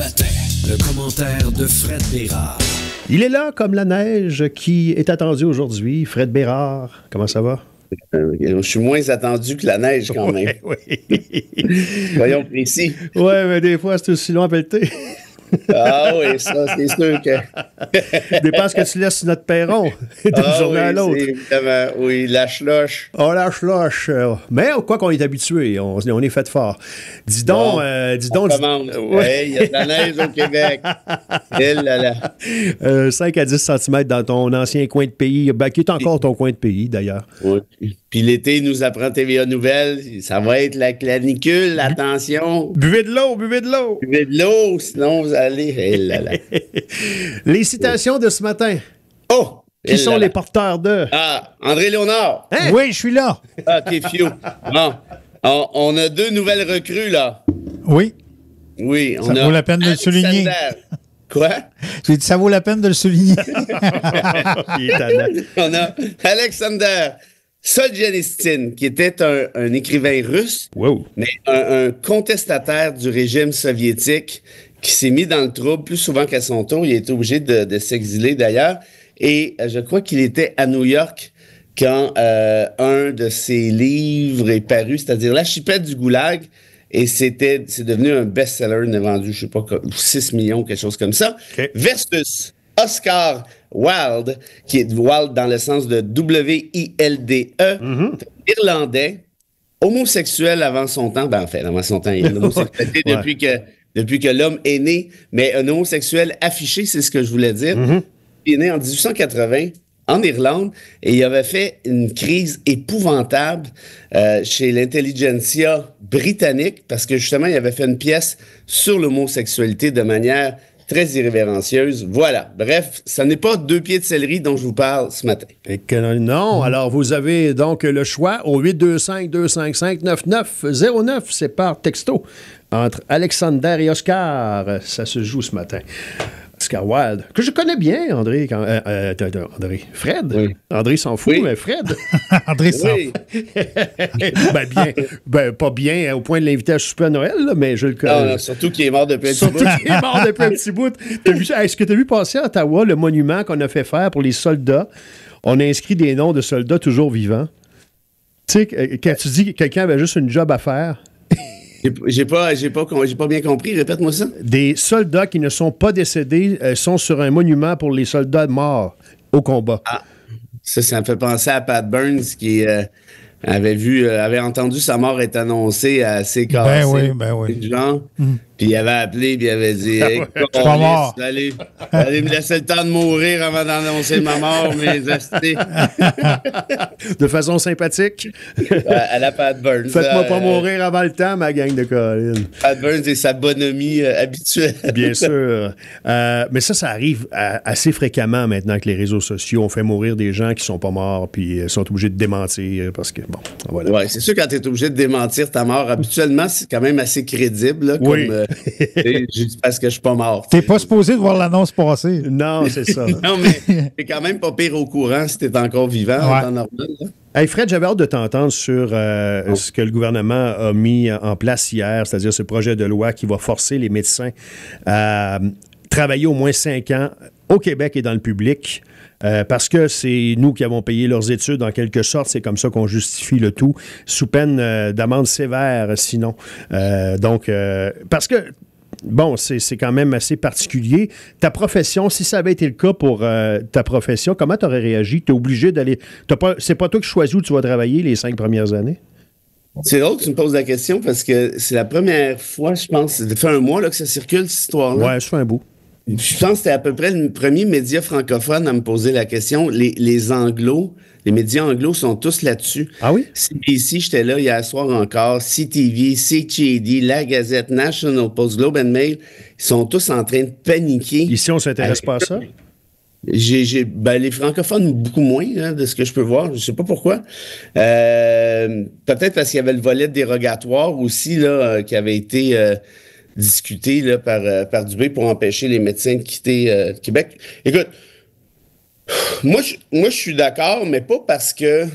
matin, le commentaire de Fred Bérard. Il est là comme la neige qui est attendue aujourd'hui. Fred Bérard, comment ça va? Je suis moins attendu que la neige quand même. Oui. Voyons précis. Oui, mais des fois, c'est aussi long à pelleter. Ah oui, ça, c'est sûr que... Dépend ce que tu laisses sur notre perron d'une journée à l'autre. Évidemment, oui, la chloche. Oh, la chloche. Mais quoi qu'on est habitué, on est fait fort. Dis donc... On commence. Hey, il y a de la neige au Québec. 5 à 10 cm dans ton ancien coin de pays, qui est encore ton coin de pays, d'ailleurs. Oui. Puis l'été, nous apprend TVA Nouvelles. Ça va être la canicule, attention. Buvez de l'eau, buvez de l'eau. Buvez de l'eau, sinon vous allez... Les citations de ce matin. Oh! Qui sont les porteurs de... Ah, André Léonard. Hein? Oui, je suis là. Ah, t'es fiou. Bon, on a 2 nouvelles recrues, là. Oui. Oui, Ça vaut la peine de le souligner. Quoi? J'ai dit, ça vaut la peine de le souligner. Il est tannant. On a Alexander Solzhenitsyn, qui était un écrivain russe, Wow. mais un contestataire du régime soviétique qui s'est mis dans le trouble plus souvent qu'à son tour. Il a été obligé de s'exiler d'ailleurs. Et je crois qu'il était à New York quand un de ses livres est paru, c'est-à-dire L'archipel du Goulag. Et c'est devenu un best-seller. Il a vendu, je sais pas, 6 millions, quelque chose comme ça. Okay. Versus Oscar Wilde, qui est Wilde dans le sens de W-I-L-D-E, irlandais, homosexuel avant son temps. Ben, en fait, avant son temps, il y a une homosexualité depuis que l'homme est né, mais un homosexuel affiché, c'est ce que je voulais dire. Il est né en 1880 en Irlande et il avait fait une crise épouvantable chez l'intelligentsia britannique parce que justement, il avait fait une pièce sur l'homosexualité de manière très irrévérencieuse. Voilà. Bref, ça n'est pas 2 pieds de céleri dont je vous parle ce matin. Et que non, alors vous avez donc le choix au 825-255-9909. C'est par texto entre Alexander et Oscar. Ça se joue ce matin. Oscar Wilde, que je connais bien, André. André. Fred? Oui. André s'en fout, mais Fred. André s'en fout. Bien. Ben, pas bien au point de l'inviter à souper à Noël, là, mais je le connais. Non, surtout qu'il est mort depuis un petit bout. Surtout qu'il est mort depuis un petit bout. Est-ce que tu as vu passer à Ottawa le monument qu'on a fait faire pour les soldats? On a inscrit des noms de soldats toujours vivants. Tu sais, quand tu dis que quelqu'un avait juste une job à faire... J'ai pas bien compris. Répète-moi ça. Des soldats qui ne sont pas décédés sont sur un monument pour les soldats morts au combat. Ah, ça me fait penser à Pat Burns qui avait entendu sa mort être annoncée à ses cassés. Ben oui. Genre. Puis il avait appelé, puis il avait dit hey, je suis pas mort. Allez me laisser le temps de mourir avant d'annoncer ma mort, mais de façon sympathique. À la Pat Burns. Faites-moi pas mourir avant le temps, ma gang de Colin. Pat Burns et sa bonhomie habituelle. Bien sûr. Mais ça arrive assez fréquemment maintenant que les réseaux sociaux ont fait mourir des gens qui sont pas morts puis sont obligés de démentir parce que, bon, voilà. Ouais, c'est sûr, quand tu es obligé de démentir ta mort, habituellement, c'est quand même assez crédible, là, oui. Comme, parce que je suis pas mort. T'es pas supposé de voir l'annonce passer. Non, c'est ça. Non, mais t'es quand même pas pire au courant si t'es encore vivant en temps normal. Là. Hey Fred, j'avais hâte de t'entendre sur ce que le gouvernement a mis en place hier, c'est-à-dire ce projet de loi qui va forcer les médecins à travailler au moins 5 ans au Québec et dans le public. Parce que c'est nous qui avons payé leurs études, en quelque sorte. C'est comme ça qu'on justifie le tout, sous peine d'amende sévère, sinon. Parce que, bon, c'est quand même assez particulier. Ta profession, si ça avait été le cas pour ta profession, comment tu aurais réagi? Tu es obligé d'aller... C'est pas toi qui choisis où tu vas travailler les 5 premières années? C'est drôle que tu me poses la question parce que c'est la première fois, je pense, ça fait un mois là, que ça circule, cette histoire-là. Ouais, ça fait un bout. Je pense que c'était à peu près le premier média francophone à me poser la question. Les anglos, les médias anglos sont tous là-dessus. Ah oui? CBC, j'étais là hier soir encore. CTV, CHD, La Gazette, National Post, Globe and Mail, ils sont tous en train de paniquer. Ici, on ne s'intéresse pas à ça? Les francophones, beaucoup moins, hein, de ce que je peux voir. Je ne sais pas pourquoi. Peut-être parce qu'il y avait le volet dérogatoire aussi, là, qui avait été... discuté là, par Dubé pour empêcher les médecins de quitter Québec. Écoute, moi je suis d'accord, mais pas parce que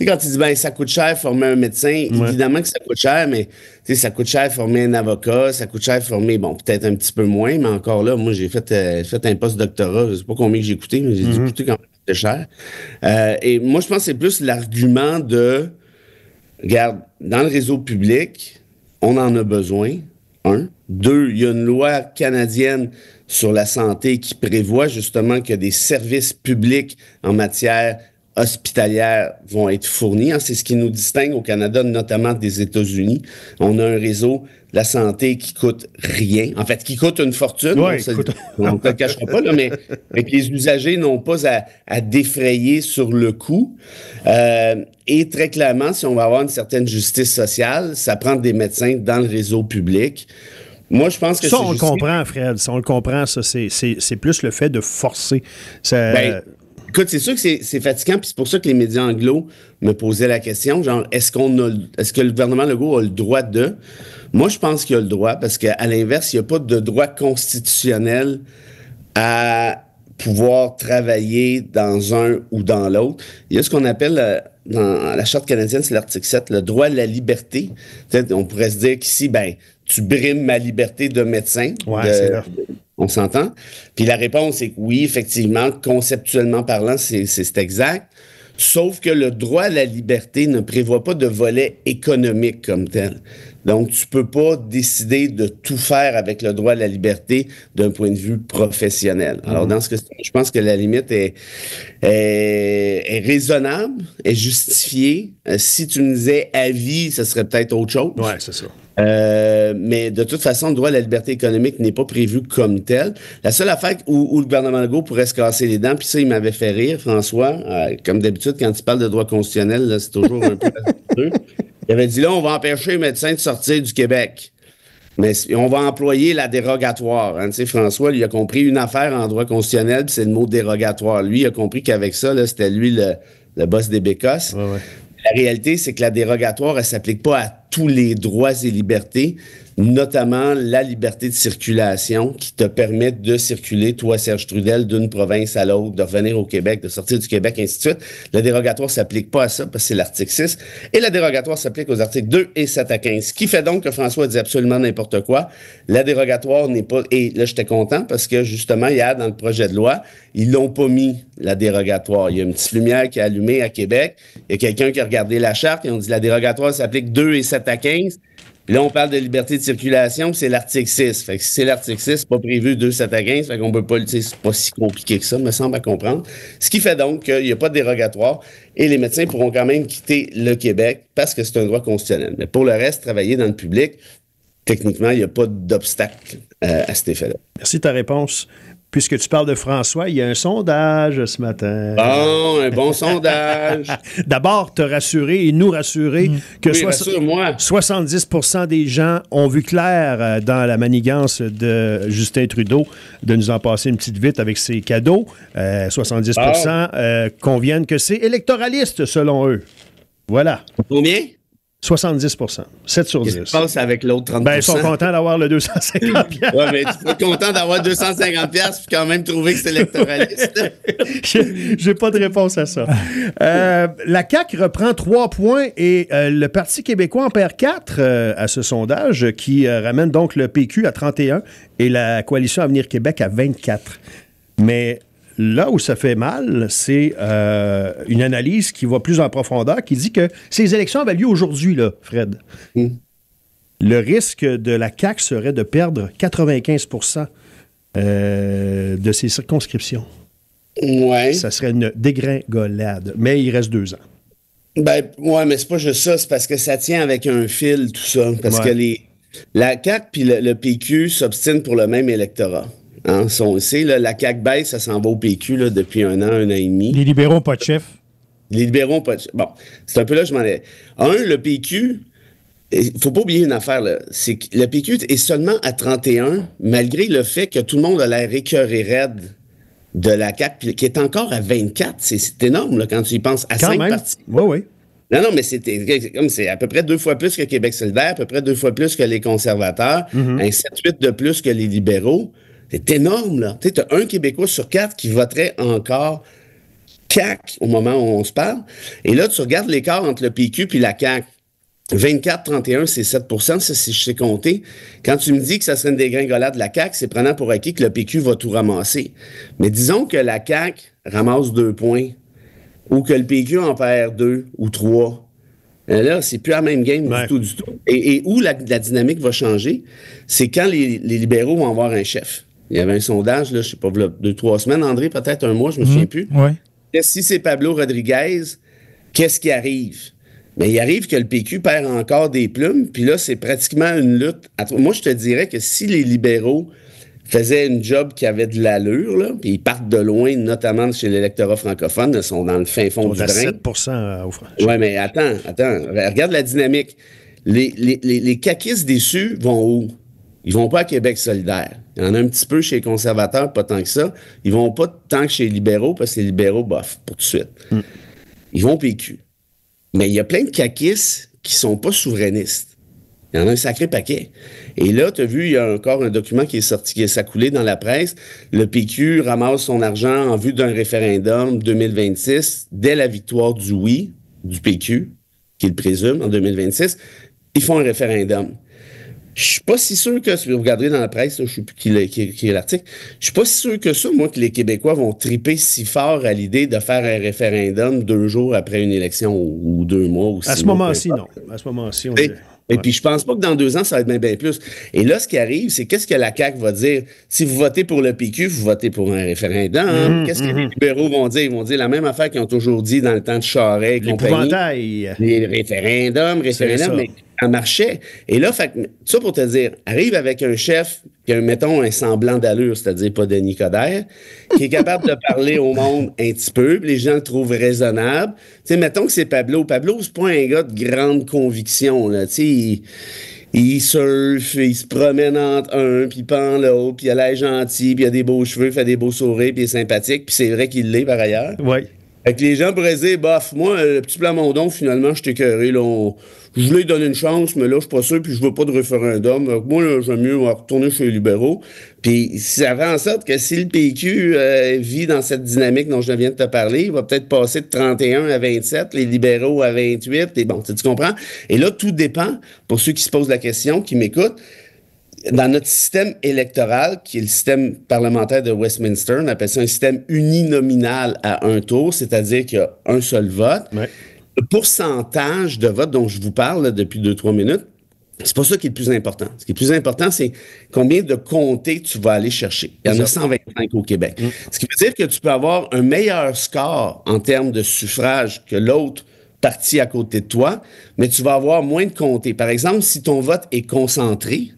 sais, quand tu dis, ben, ça coûte cher former un médecin, évidemment que ça coûte cher, mais ça coûte cher former un avocat, ça coûte cher former, bon, peut-être un petit peu moins, mais encore là, moi, j'ai fait un post-doctorat, je sais pas combien j'ai coûté, mais j'ai dû coûter quand même c'était cher. Et moi, je pense que c'est plus l'argument de, regarde, dans le réseau public, on en a besoin, un. Deux, il y a une loi canadienne sur la santé qui prévoit justement que des services publics en matière hospitalière vont être fournis. C'est ce qui nous distingue au Canada, notamment des États-Unis. On a un réseau de la santé qui coûte rien. En fait, qui coûte une fortune. On ne te le cachera pas, là, mais que les usagers n'ont pas à défrayer sur le coût. Et très clairement, si on va avoir une certaine justice sociale, ça prend des médecins dans le réseau public. Moi, je pense que ça, on le comprend, Fred. Ça, on le comprend. Ça, c'est plus le fait de forcer. Écoute, c'est sûr que c'est fatigant, puis c'est pour ça que les médias anglo me posaient la question, genre, est-ce que le gouvernement Legault a le droit de? Moi, je pense qu'il a le droit, parce qu'à l'inverse, il n'y a pas de droit constitutionnel à pouvoir travailler dans un ou dans l'autre. Il y a ce qu'on appelle, dans la Charte canadienne, c'est l'article 7, le droit à la liberté. Peut-être, on pourrait se dire qu'ici, ben, tu brimes ma liberté de médecin. Ouais, c'est là. On s'entend? Puis la réponse est que oui, effectivement, conceptuellement parlant, c'est exact. Sauf que le droit à la liberté ne prévoit pas de volet économique comme tel. Donc, tu peux pas décider de tout faire avec le droit à la liberté d'un point de vue professionnel. Alors, dans ce cas, je pense que la limite est raisonnable, est justifiée. Si tu me disais à vie, ce serait peut-être autre chose. Ouais, c'est ça. Mais de toute façon, le droit à la liberté économique n'est pas prévu comme tel. La seule affaire où le gouvernement Legault pourrait se casser les dents, puis ça, il m'avait fait rire, François, comme d'habitude, quand il parle de droit constitutionnel, là, c'est toujours un peu... Il avait dit, là, on va empêcher les médecins de sortir du Québec. Mais on va employer la dérogatoire. Hein. Tu sais, François, lui, il a compris une affaire en droit constitutionnel, puis c'est le mot dérogatoire. Lui, il a compris qu'avec ça, là, c'était lui le boss des bécosses. Ouais. La réalité, c'est que la dérogatoire, elle s'applique pas à tous les droits et libertés, notamment la liberté de circulation qui te permet de circuler, toi, Serge Trudel, d'une province à l'autre, de revenir au Québec, de sortir du Québec, ainsi de suite. La dérogatoire s'applique pas à ça parce que c'est l'article 6. Et la dérogatoire s'applique aux articles 2 et 7 à 15. Ce qui fait donc que François dit absolument n'importe quoi. La dérogatoire n'est pas... Et là, j'étais content parce que, justement, hier, dans le projet de loi, ils l'ont pas mis, la dérogatoire. Il y a une petite lumière qui est allumée à Québec. Il y a quelqu'un qui a regardé la charte et on dit la dérogatoire s'applique 2 et 7 à 15. Puis là, on parle de liberté de circulation, c'est l'article 6. Fait que si c'est l'article 6, c'est pas prévu 2, 7 à 15, fait qu'on peut pas, c'est pas si compliqué que ça, me semble à comprendre. Ce qui fait donc qu'il n'y a pas de dérogatoire et les médecins pourront quand même quitter le Québec parce que c'est un droit constitutionnel. Mais pour le reste, travailler dans le public, techniquement, il n'y a pas d'obstacle à cet effet-là. Merci de ta réponse. Puisque tu parles de François, il y a un sondage ce matin. Bon, un bon sondage. D'abord, te rassurer et nous rassurer que oui, rassure-moi. 70% des gens ont vu clair dans la manigance de Justin Trudeau de nous en passer une petite vite avec ses cadeaux. 70% conviennent que c'est électoraliste, selon eux. Voilà. Combien? 70%. 7 sur 10. Qu'est-ce qui se passe avec l'autre 30%? Ben, ils sont contents d'avoir le 250 $. Ouais, mais tu peux être content d'avoir 250 $ puis quand même trouver que c'est électoraliste. J'ai pas de réponse à ça. La CAQ reprend 3 points et le Parti québécois en perd 4 à ce sondage qui ramène donc le PQ à 31 et la Coalition Avenir Québec à 24. Mais là où ça fait mal, c'est une analyse qui va plus en profondeur, qui dit que ces élections avaient lieu aujourd'hui, là, Fred. Le risque de la CAQ serait de perdre 95% de ses circonscriptions. Ouais. Ça serait une dégringolade. Mais il reste 2 ans. Ben, ouais, mais c'est pas juste ça. C'est parce que ça tient avec un fil, tout ça. Parce que la CAQ puis le PQ s'obstinent pour le même électorat. Hein, la CAQ baisse, ça s'en va au PQ là, depuis un an et demi. Les libéraux, pas de chef. Les libéraux, pas de chef. Bon, c'est un peu là que je m'en ai. Le PQ, il faut pas oublier une affaire, là. C'est que le PQ est seulement à 31, malgré le fait que tout le monde a l'air écœuré raide de la CAQ, qui est encore à 24. C'est énorme là, quand tu y penses. À 5 partis. Oui. Non, mais c'est à peu près 2 fois plus que Québec solidaire, à peu près 2 fois plus que les conservateurs, un 7-8 de plus que les libéraux. C'est énorme, là. Tu sais, t'as un Québécois sur 4 qui voterait encore CAQ au moment où on se parle. Et là, tu regardes l'écart entre le PQ puis la CAQ. 24-31, c'est 7 ça, si je sais compter. Quand tu me dis que ça serait une dégringolade de la CAQ, c'est prenant pour acquis que le PQ va tout ramasser. Mais disons que la CAQ ramasse 2 points ou que le PQ en perd 2 ou 3. Là, c'est plus la même game du tout. Et où la dynamique va changer, c'est quand les libéraux vont avoir un chef. Il y avait un sondage, là, je sais pas, 2-3 semaines, André, peut-être un mois, je me souviens plus. Ouais. Si c'est Pablo Rodriguez, qu'est-ce qui arrive? Mais il arrive que le PQ perd encore des plumes, puis là, c'est pratiquement une lutte. Moi, je te dirais que si les libéraux faisaient une job qui avait de l'allure, là, puis ils partent de loin, notamment chez l'électorat francophone, ils sont dans le fin fond du drain. 7 au franc. Oui, mais attends. Regarde la dynamique. Les caquistes déçus vont où? Ils vont pas à Québec solidaire. Il y en a un petit peu chez les conservateurs, pas tant que ça. Ils vont pas tant que chez les libéraux, parce que les libéraux, bof, pour tout de suite. Ils vont au PQ. Mais il y a plein de caquistes qui sont pas souverainistes. Il y en a un sacré paquet. Et là, tu as vu, il y a encore un document qui est sorti, qui est s'accoulé dans la presse. Le PQ ramasse son argent en vue d'un référendum 2026, dès la victoire du oui, du PQ, qu'il présume, en 2026. Ils font un référendum. Je suis pas si sûr que, si vous regarderez dans la presse, là, je sais plus qui est l'article, je suis pas si sûr que ça, moi, que les Québécois vont triper si fort à l'idée de faire un référendum 2 jours après une élection ou 2 mois ou 6 mois. À ce moment-ci, non. À ce moment-ci, on dit... Et puis, je pense pas que dans 2 ans, ça va être bien plus. Et là, ce qui arrive, c'est qu'est-ce que la CAQ va dire? Si vous votez pour le PQ, vous votez pour un référendum. Qu'est-ce que les libéraux vont dire? Ils vont dire la même affaire qu'ils ont toujours dit dans le temps de Charest et compagnie. Les référendums, mais ça marchait. Et là, ça pour te dire, arrive avec un chef qui a, mettons, un semblant d'allure, c'est-à-dire pas Denis Coderre, qui est capable de parler au monde un petit peu, puis les gens le trouvent raisonnable. Tu sais, mettons que c'est Pablo. Pablo, c'est pas un gars de grande conviction, là. Tu sais, il surfe, il se promène entre un, puis il pend l'autre, puis il a l'air gentil, puis il a des beaux cheveux, fait des beaux sourires, puis il est sympathique, puis c'est vrai qu'il l'est par ailleurs. Oui. Fait que les gens pourraient dire, bof, moi, le petit Plamondon, finalement, je t'ai écœuré, là, je voulais lui donner une chance, mais là, je suis pas sûr, puis je veux pas de référendum. Donc, moi, là, j'aime mieux retourner chez les libéraux. Puis ça fait en sorte que si le PQ vit dans cette dynamique dont je viens de te parler, il va peut-être passer de 31 à 27, les libéraux à 28, et bon, tu comprends? Et là, tout dépend, pour ceux qui se posent la question, qui m'écoutent, dans notre système électoral, qui est le système parlementaire de Westminster, on appelle ça un système uninominal à un tour, c'est-à-dire qu'il y a un seul vote. Ouais. Le pourcentage de vote dont je vous parle là, depuis 2-3 minutes, c'est pas ça qui est le plus important. Ce qui est le plus important, c'est combien de comtés tu vas aller chercher. Il y en a 125 au Québec. Ce qui veut dire que tu peux avoir un meilleur score en termes de suffrage que l'autre parti à côté de toi, mais tu vas avoir moins de comtés. Par exemple, si ton vote est concentré,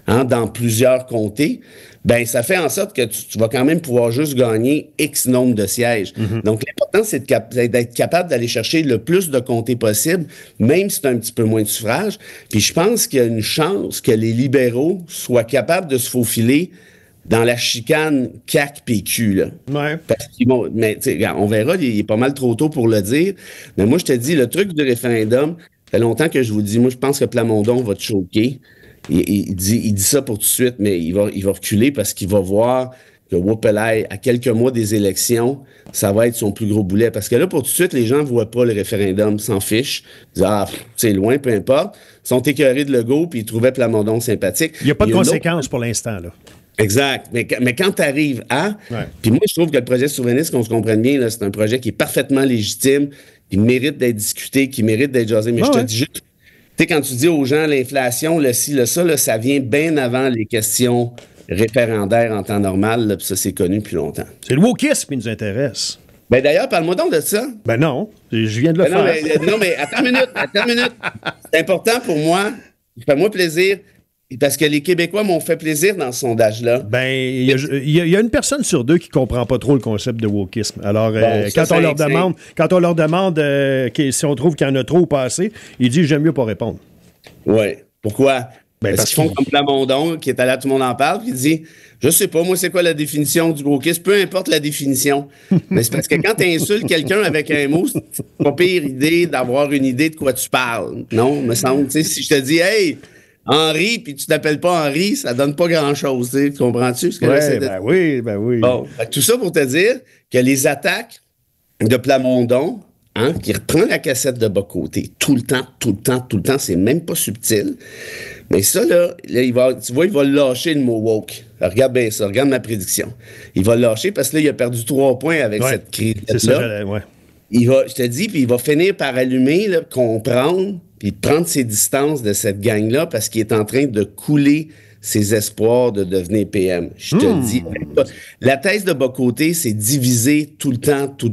dans plusieurs comtés, ben ça fait en sorte que tu vas quand même pouvoir juste gagner X nombre de sièges. Donc, l'important, c'est d'être capable d'aller chercher le plus de comtés possible, même si tu as un petit peu moins de suffrage. Puis je pense qu'il y a une chance que les libéraux soient capables de se faufiler dans la chicane CAQ-PQ, là. Ouais. Parce qu'ils vont, mais tu sais, on verra, il est pas mal trop tôt pour le dire. Mais moi, je te dis, le truc du référendum, ça fait longtemps que je vous le dis, moi, je pense que Plamondon va te choquer. Il dit ça pour tout de suite, mais il va reculer parce qu'il va voir que Wopelay, à quelques mois des élections, ça va être son plus gros boulet. Parce que là, pour tout de suite, les gens ne voient pas le référendum, s'en fichent. Ils disent, c'est loin, peu importe. Ils sont écœurés de Legault, puis ils trouvaient Plamondon sympathique. Il n'y a pas de conséquences pour l'instant, là. Exact. Mais quand tu arrives à... Puis moi, je trouve que le projet souverainiste, qu'on se comprenne bien, là, c'est un projet qui est parfaitement légitime, qui mérite d'être discuté, qui mérite d'être jasé. Mais je te dis juste... Tu sais, quand tu dis aux gens l'inflation, le ci, le ça, là, ça vient bien avant les questions référendaires en temps normal, là, puis ça, c'est connu depuis longtemps. C'est le wokisme qui nous intéresse. Ben d'ailleurs, parle-moi donc de ça. Ben non, je viens de le faire. Non, mais attends une minute. C'est important pour moi. Fais-moi plaisir. Parce que les Québécois m'ont fait plaisir dans ce sondage-là. Ben, il y a une personne sur 2 qui comprend pas trop le concept de wokisme. Alors, quand on leur demande si on trouve qu'il y en a trop ou pas assez, ils disent « j'aime mieux pas répondre ». Oui. Pourquoi? Ben, parce qu'ils font comme Plamondon, qui est allé à Tout le monde en parle, qui dit « je sais pas, moi, c'est quoi la définition du wokisme? Peu importe la définition. » Mais c'est parce que quand tu insultes quelqu'un avec un mot, c'est pas pire idée d'avoir une idée de quoi tu parles. Non, me semble. Tu sais, si je te dis « hey », Henri, puis tu t'appelles pas Henri, ça donne pas grand-chose, tu comprends-tu? Ce que oui. Bon, tout ça pour te dire que les attaques de Plamondon, hein, qui reprend la cassette de bas-côté tout le temps, c'est même pas subtil. Mais ça, là tu vois, il va lâcher le mot woke. Alors, regarde bien ça, regarde ma prédiction. Il va lâcher parce que là, il a perdu 3 points avec cette crise-là. C'est ça, ouais. Je te dis, puis il va finir par allumer, là, comprendre, puis prendre ses distances de cette gang-là parce qu'il est en train de couler ses espoirs de devenir PM. Je te dis, la thèse de bas-côté, c'est diviser tout le temps. Tu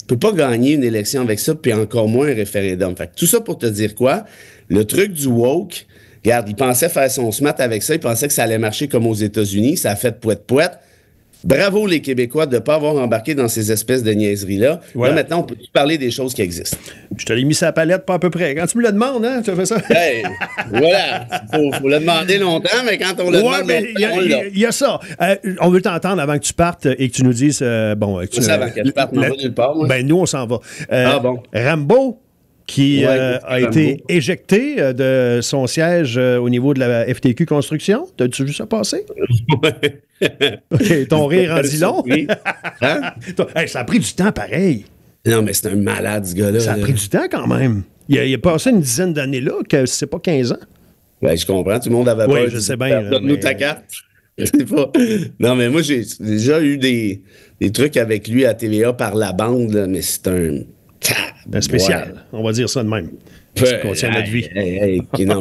peux pas gagner une élection avec ça, puis encore moins un référendum. Fait que tout ça pour te dire quoi? Le truc du woke, regarde, il pensait faire son SMAT avec ça, il pensait que ça allait marcher comme aux États-Unis, ça a fait pouette. Bravo les Québécois de ne pas avoir embarqué dans ces espèces de niaiseries-là. Voilà. Là, maintenant, on peut parler des choses qui existent. Je te l'ai mis sur la palette, pas à peu près. Quand tu me le demandes, hein, tu as fait ça? Hey, voilà. Faut le demander longtemps, mais quand on le demande longtemps, on l'a. Il y a ça. On veut t'entendre avant que tu partes et que tu nous dises... avant que je parte, on va nulle part, moi. Ben, nous, on s'en va. Bon. Rambo, qui a été éjecté de son siège au niveau de la FTQ Construction. T'as-tu vu ça passer? Ton rire en dit long. Hein? Ça a pris du temps pareil. Non, mais c'est un malade, ce gars-là. Ça a pris du temps quand même. Il a passé une dizaine d'années là, que c'est pas 15 ans. Ben, je comprends. Tout le monde avait peur. Oui, je sais bien. Donne-nous ta carte. Je sais pas. Non, mais moi, j'ai déjà eu des trucs avec lui à TVA par la bande, là, mais c'est un spécial. On va dire ça de même. Qui contient notre vie. Il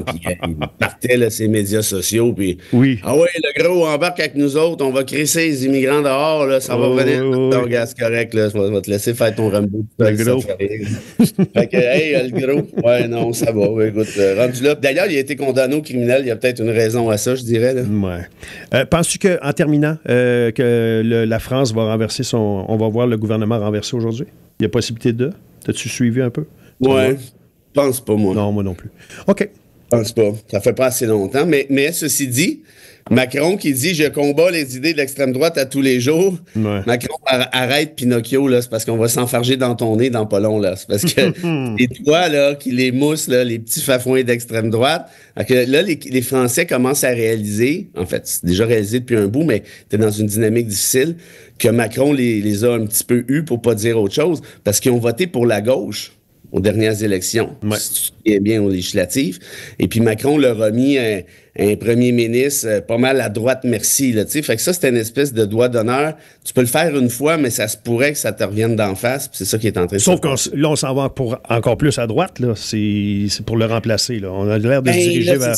partait là, ses médias sociaux, puis ah ouais, le gros embarque avec nous autres, on va crisser les immigrants dehors, là, ça va revenir. Non, gars, c'est correct, là, je vais te laisser faire ton Rambo. Le gros. Fait que, le gros, ouais, non, ça va. Ouais, écoute, rendu là. D'ailleurs, il a été condamné au criminel, il y a peut-être une raison à ça, je dirais. Là. Ouais. Penses-tu qu'en terminant, que la France va renverser on va voir le gouvernement renverser aujourd'hui? Il y a possibilité de? T'as-tu suivi un peu? Ouais. Je pense pas, moi. Non, moi non plus. OK. Je pense pas. Ça fait pas assez longtemps. Mais ceci dit, Macron qui dit « Je combats les idées de l'extrême droite à tous les jours ouais. ». Macron, arrête Pinocchio, là, c'est parce qu'on va s'enfarger dans ton nez dans pas long, là. C'est parce que les toi, là, qui les moussent, là, les petits fafouins d'extrême droite. Que là, les Français commencent à réaliser, en fait, c'est déjà réalisé depuis un bout, mais t'es dans une dynamique difficile, que Macron les a un petit peu eus, pour pas dire autre chose, parce qu'ils ont voté pour la gauche aux dernières élections, si tu te souviens bien, aux législatives. Et puis Macron leur a mis un premier ministre pas mal à droite, merci. Là, fait que ça, c'était une espèce de doigt d'honneur. Tu peux le faire une fois, mais ça se pourrait que ça te revienne d'en face. C'est ça qui est en train de se passer. Sauf que là, on s'en va pour encore plus à droite. Là. C'est pour le remplacer. Là. On a l'air de se diriger vers...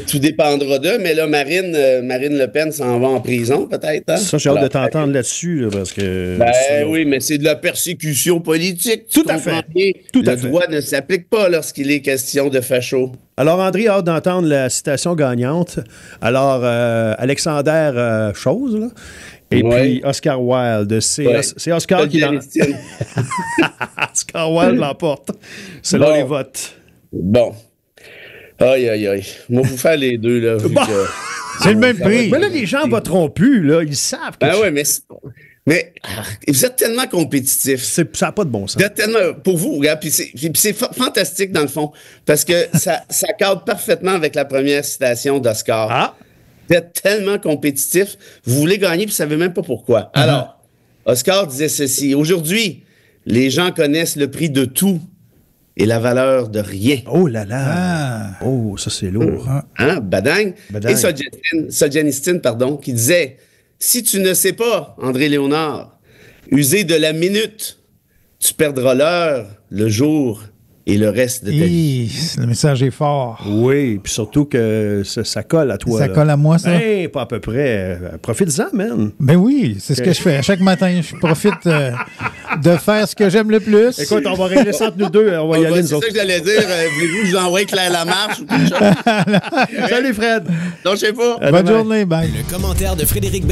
Tout dépendra d'eux, mais là, Marine Le Pen s'en va en prison, peut-être. Hein? Ça, j'ai hâte de t'entendre là-dessus, là, parce que... oui, mais c'est de la persécution politique. Tout à fait. Le droit ne s'applique pas lorsqu'il est question de facho. Alors, André a hâte d'entendre la citation gagnante. Alors, Alexander Chose, là, et puis Oscar Wilde. C'est Oscar qui l'emporte. Oscar Wilde l'emporte, selon les votes. Bon. Aïe. Moi, vous faire les deux, là. C'est le même prix. Mais là, les gens voteront plus, là. Ils savent que... oui, mais vous êtes tellement compétitifs. Ça n'a pas de bon sens. Vous êtes tellement... Pour vous, regarde, puis c'est fantastique, dans le fond, parce que ça cadre parfaitement avec la première citation d'Oscar. Ah! Vous êtes tellement compétitifs, vous voulez gagner, puis vous ne savez même pas pourquoi. Alors, Oscar disait ceci. Aujourd'hui, les gens connaissent le prix de tout et la valeur de rien. Oh là là! Oh, ça c'est lourd. Badang. Et Solzhenitsyn, qui disait, si tu ne sais pas, André Léonard, user de la minute, tu perdras l'heure, le jour et le reste de ta vie. Le message est fort. Oui, puis surtout que ça colle à toi. Ça colle à moi, ça? Pas à peu près. Profite-en, man. Ben oui, c'est ce que je fais. À chaque matin, je profite de faire ce que j'aime le plus. Écoute, on va régler ça entre nous deux. On va y aller, nous autres. C'est ça que j'allais dire. Voulez-vous que je vous envoie Claire Lamarche ou quelque chose? Salut, Fred. Non, je sais pas. Bonne journée, bye. Le commentaire de Frédéric